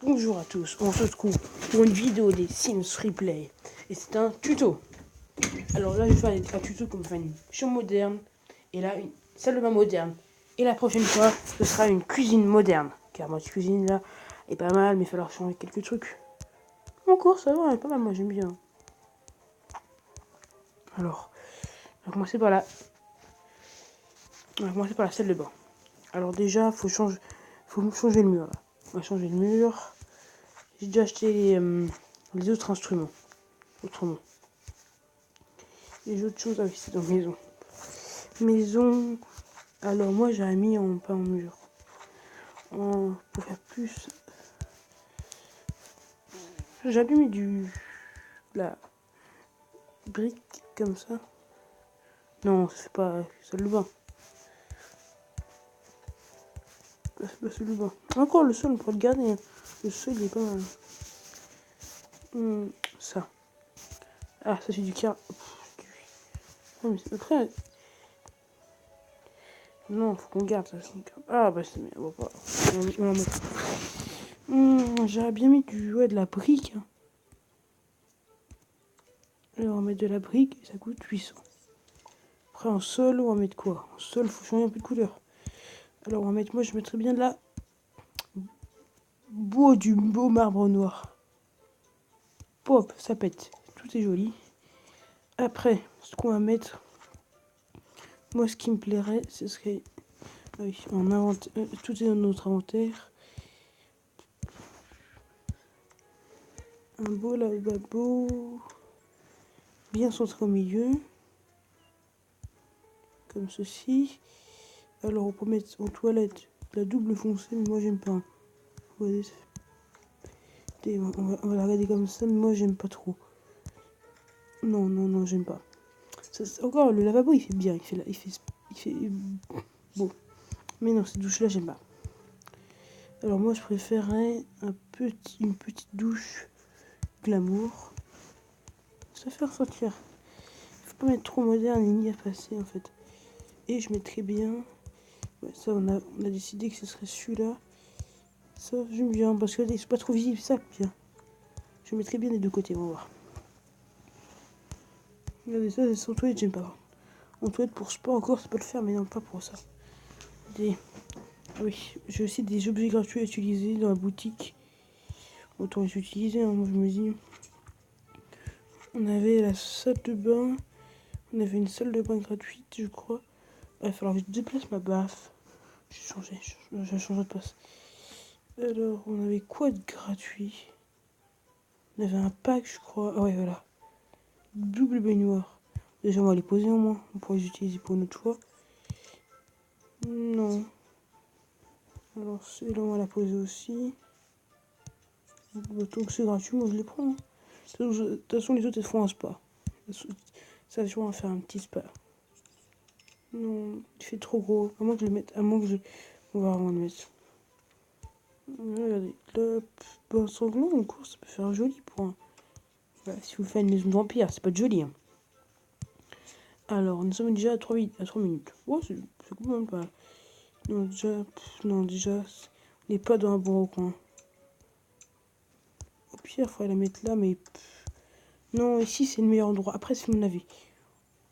Bonjour à tous, on se retrouve pour une vidéo des Sims Replay. Et c'est un tuto. Alors là, je vais faire un tuto comme faire une chambre moderne. Et là, une salle de bain moderne. Et la prochaine fois, ce sera une cuisine moderne. Car ma cuisine là est pas mal, mais il va falloir changer quelques trucs. Encore, ça va, elle est pas mal, moi j'aime bien. Alors, on va commencer par la salle de bain. Alors déjà, faut changer le mur là. On va changer le mur. J'ai déjà acheté les autres instruments. Autrement. Les autres choses, ah oui, c'est dans maison. Maison. Alors moi j'avais mis en pas en mur. Pour faire plus. J'avais mis la brique comme ça. Non, c'est pas salle de bain. C'est pas salle de bain. Encore le sol, on pourrait le garder. Hein. Le sol il est pas mal. Ça. Ah, ça c'est du car. Non, mais après. Non, faut qu'on garde ça. Ah bah c'est bien. On va pas. J'aurais bien mis de la brique. Hein. Alors on va mettre de la brique et ça coûte 800. Après en sol, on va mettre quoi? En sol, il faut changer un peu de couleur. Alors on va mettre, moi je mettrais bien du beau marbre noir. Pop, ça pète. Tout est joli. Après, ce qu'on va mettre, moi ce qui me plairait, ce serait, ah oui, tout est dans notre inventaire. Un beau lavabo, bien centré au milieu, comme ceci. Alors on peut mettre en toilette la double foncée, mais moi j'aime pas. On va la regarder comme ça, mais moi j'aime pas trop. Non, j'aime pas. Encore, le lavabo il fait bien, il fait beau. Mais non, cette douche là j'aime pas. Alors moi je préférerais une petite douche glamour. Ça fait ressortir. Faut pas mettre trop moderne ni à passer en fait. Et je mettrais bien. Ouais, ça on a décidé que ce serait celui-là. Ça j'aime bien parce que c'est pas trop visible, ça bien. Je mettrais bien des deux côtés, on va voir. Regardez ça, c'est sans toilette, j'aime pas. En toilette pour sport encore, ça peut le faire, mais non pas pour ça. Ah oui, j'ai aussi des objets gratuits à utiliser dans la boutique. Autant les utiliser, hein, moi je me dis. On avait la salle de bain. On avait une salle de bain gratuite, je crois. Il va falloir que je déplace ma baffe. J'ai changé de place. Alors, on avait quoi de gratuit? On avait un pack, je crois. Ah ouais, voilà. Double baignoire. Déjà, on va les poser au moins. On pourra les utiliser pour une autre fois. Non. Alors, celui-là, on va la poser aussi. Tant que c'est gratuit, moi je les prends. De toute façon, les autres, elles font un spa. Ça, je vais faire un petit spa. Non, il fait trop gros. À moins que je le mette. On va vraiment le mettre. Regardez. Là, bain sanglant, en cours, ça peut faire joli pour un. Voilà, si vous faites une maison de vampire, c'est pas de joli. Hein. Alors, nous sommes déjà à 3 minutes. Oh, c'est quand même pas. Non, déjà, on n'est pas dans un bon coin. Au pire, il faudrait la mettre là, mais. Non, ici, c'est le meilleur endroit. Après, c'est mon avis.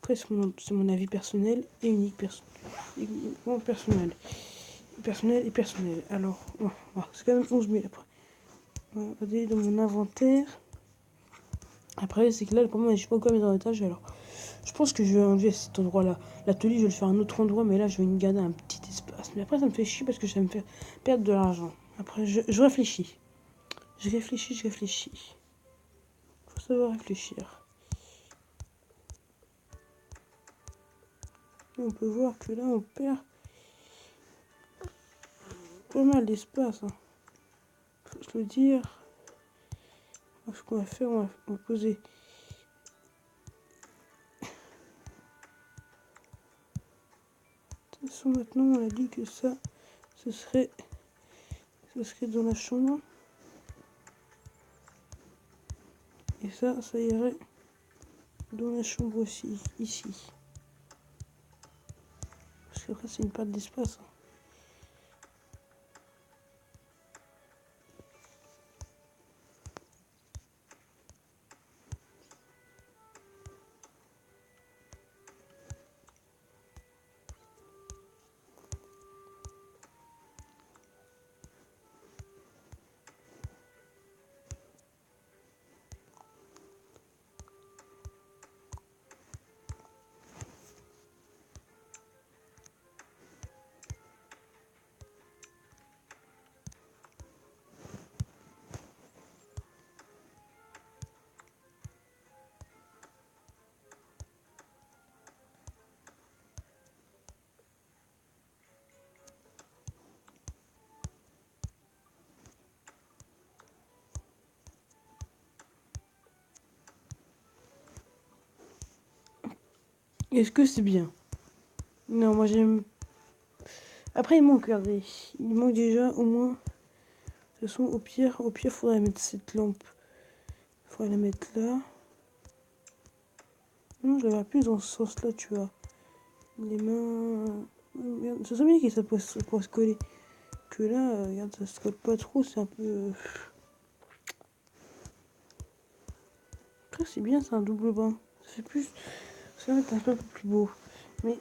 Après, c'est mon avis personnel et unique personnel. Personnel. Alors, c'est quand même 11 000 après. On va regarder dans mon inventaire. Après, c'est que là, le problème, je sais pas encore mes inventaires. Alors, je pense que je vais enlever cet endroit-là. L'atelier, je vais le faire à un autre endroit, mais là, je vais me garder un petit espace. Mais après, ça me fait chier parce que ça me fait perdre de l'argent. Après, je réfléchis. Je réfléchis. Faut savoir réfléchir. Et on peut voir que là, on perd pas mal d'espace. Hein. Faut se le dire. Ce qu'on va faire, on va poser. De toute façon, maintenant, on a dit que ça, ce serait dans la chambre. Et ça irait dans la chambre aussi, ici. Parce qu'après, c'est une perte d'espace. Hein. Est-ce que c'est bien? Non, moi j'aime. Après, il manque, regardez. Il manque déjà au moins. De toute façon, au pire, faudrait mettre cette lampe. Faudrait la mettre là. Non, je la vois plus dans ce sens-là, tu vois. Les mains. Merde, ça serait bien que ça pourrait se coller. Que là, regarde, ça se colle pas trop, c'est un peu. Après, c'est bien, c'est un double bain. Ça fait plus. Ça va être un peu plus beau. Mais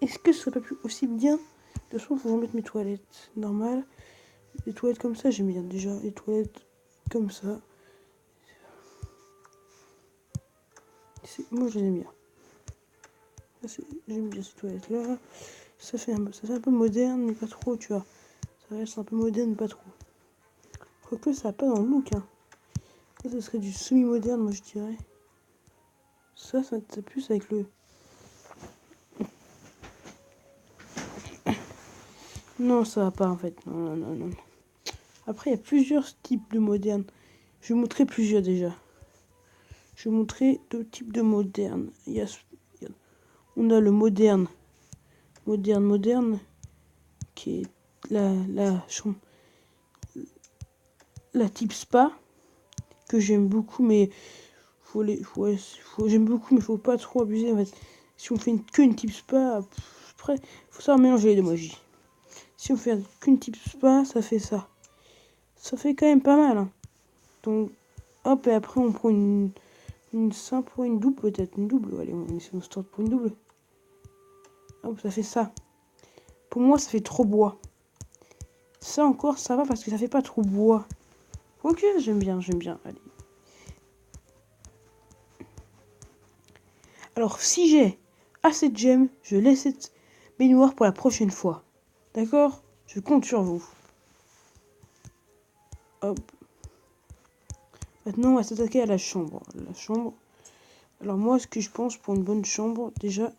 est-ce que ce serait pas plus aussi bien? De toute façon, il faut remettre mes toilettes normales. Les toilettes comme ça, j'aime bien déjà. Les toilettes comme ça. Moi, je les aime bien. J'aime bien ces toilettes-là. Ça fait un peu moderne, mais pas trop, tu vois. Ça reste un peu moderne, mais pas trop. Quoique, ça n'a pas dans le look, hein. Ça serait du semi-moderne, moi, je dirais. Ça plus avec le... Non, ça va pas, en fait. Non, non, non, non. Après, il y a plusieurs types de modernes. Je vais vous montrer plusieurs, déjà. Je vais vous montrer deux types de modernes. On a le moderne. Moderne, qui est la chambre... La type spa, que j'aime beaucoup, mais... j'aime beaucoup, mais faut pas trop abuser, en fait. Si on fait qu'une type spa, après, faut savoir mélanger les deux, moi, je dis. Si on fait qu'une type spa, ça fait ça. Ça fait quand même pas mal, hein. Donc, hop, et après, on prend une simple ou une double, peut-être. Une double, allez, on se tente pour une double. Hop, ça fait ça. Pour moi, ça fait trop bois. Ça encore, ça va parce que ça fait pas trop bois. Ok, j'aime bien, allez. Alors, si j'ai assez de gemmes, je laisse cette baignoire pour la prochaine fois. D'accord? Je compte sur vous. Hop. Maintenant, on va s'attaquer à la chambre. La chambre. Alors moi, ce que je pense pour une bonne chambre, déjà,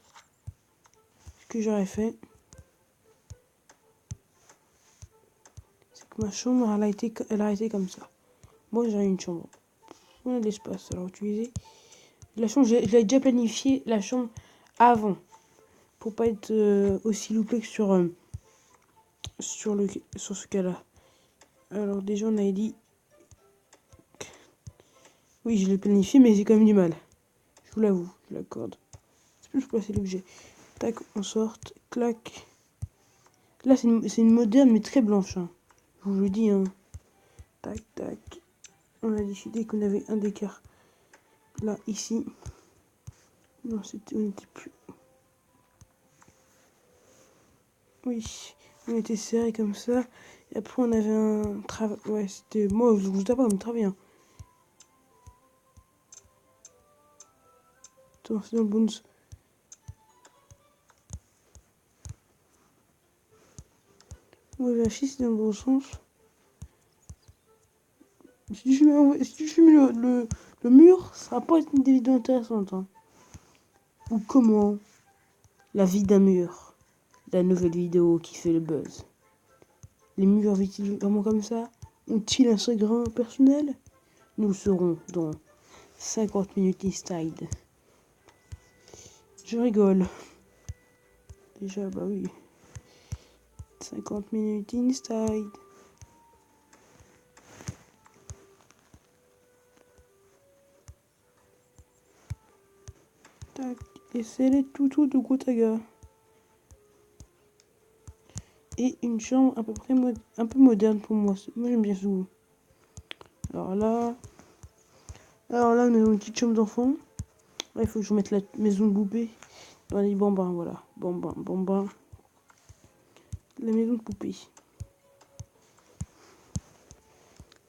ce que j'aurais fait, c'est que ma chambre, elle a été comme ça. Moi, j'aurais une chambre. On a de l'espace, alors utiliser. La chambre, je l'ai déjà planifié, la chambre, avant. Pour pas être aussi loupé que sur ce cas-là. Alors déjà, on a dit... Oui, je l'ai planifié, mais j'ai quand même du mal. Je vous l'avoue, je l'accorde. C'est plus placer l'objet. Tac, on sort, clac. Là, c'est une moderne, mais très blanche. Hein. Je vous le dis, hein. Tac, tac. On a décidé qu'on avait un d'écart. Là, ici. Non, on était plus... Oui, on était serré comme ça. Et après, on avait un travail... Ouais, c'était... Moi, je vous d'abord, mais très bien. Attends, c'est dans le bon... Ouais, vérifier si c'est dans le bon sens. Si je mets le mur, ça va pas être une vidéo intéressante. Hein. Ou comment la vie d'un mur. La nouvelle vidéo qui fait le buzz. Les murs vont-ils vraiment comme ça? Ont-ils un secret personnel? Nous le saurons dans 50 minutes inside. Je rigole. Déjà, bah oui. 50 minutes inside. Tac. Et c'est les toutous de Gotaga. Et une chambre à peu près un peu moderne pour moi. Moi j'aime bien ce goût. Alors là, on a une petite chambre d'enfant. Là, il faut que je mette la maison de poupée dans les bambins, voilà. Bambins. La maison de poupée.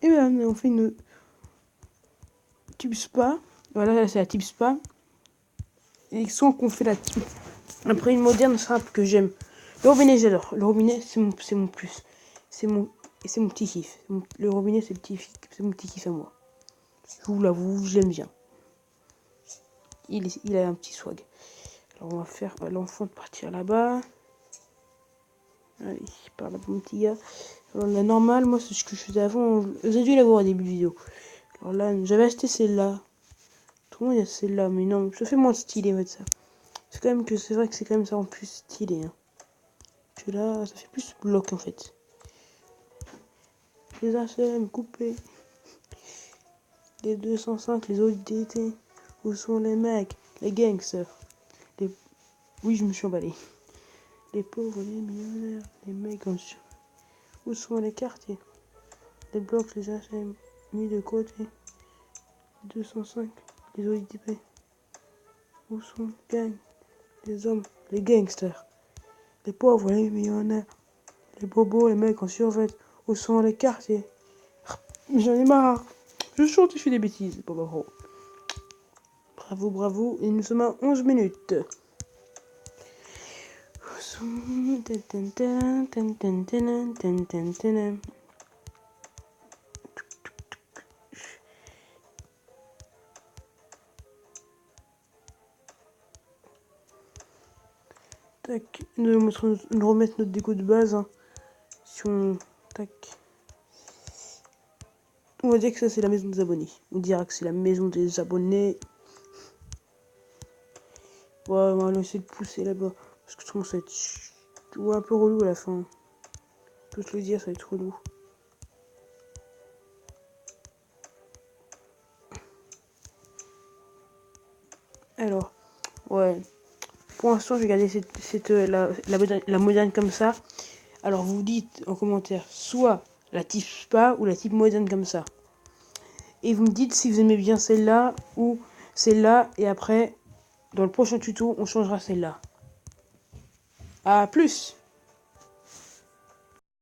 Et voilà, on fait une type spa. Voilà, là, c'est la type spa. Et sans qu'on fait la type. Après, une moderne simple que j'aime. Le robinet, j'adore. Le robinet, c'est mon plus. C'est mon petit kiff. Le robinet, c'est mon petit kiff à moi. Je vous l'avoue, je l'aime bien. Il a un petit swag. Alors, on va faire l'enfant de partir là-bas. Allez, par là, mon petit gars. Alors, la normale, moi, c'est ce que je faisais avant. Vous avez dû la voir au début de vidéo. Alors là, j'avais acheté celle-là. Autrement, il y a celle-là, mais non, ça fait moins stylé, ouais, ça. C'est quand même que c'est vrai que c'est quand même ça en plus stylé. Hein. Que là, ça fait plus bloc en fait. Les HM coupés. Les 205, les ODT. Où sont les mecs? Les gangsters. Les... Oui, je me suis emballé. Les pauvres, les millionnaires, les mecs comme ça. Où sont les quartiers? Les blocs, les HM mis de côté. 205, les ODP. Où sont les gangs? Les hommes, les gangsters. Les pauvres, les millionnaires. Les bobos, les mecs en survêt. Où sont les quartiers? J'en ai marre. Je chante et je fais des bêtises. Bravo, bravo. Et nous sommes à 11 minutes. Tac. Nous remettre notre déco de base. Hein. Si on... Tac. On va dire que ça c'est la maison des abonnés. On dira que c'est la maison des abonnés. Ouais, on va essayer de pousser là-bas. Parce que je trouve que ça va être un peu relou à la fin. Je peux te le dire, ça va être relou. Alors, ouais. Pour l'instant, je vais garder la moderne comme ça. Alors, vous dites en commentaire soit la type spa ou la type moderne comme ça. Et vous me dites si vous aimez bien celle-là ou celle-là. Et après, dans le prochain tuto, on changera celle-là. À plus!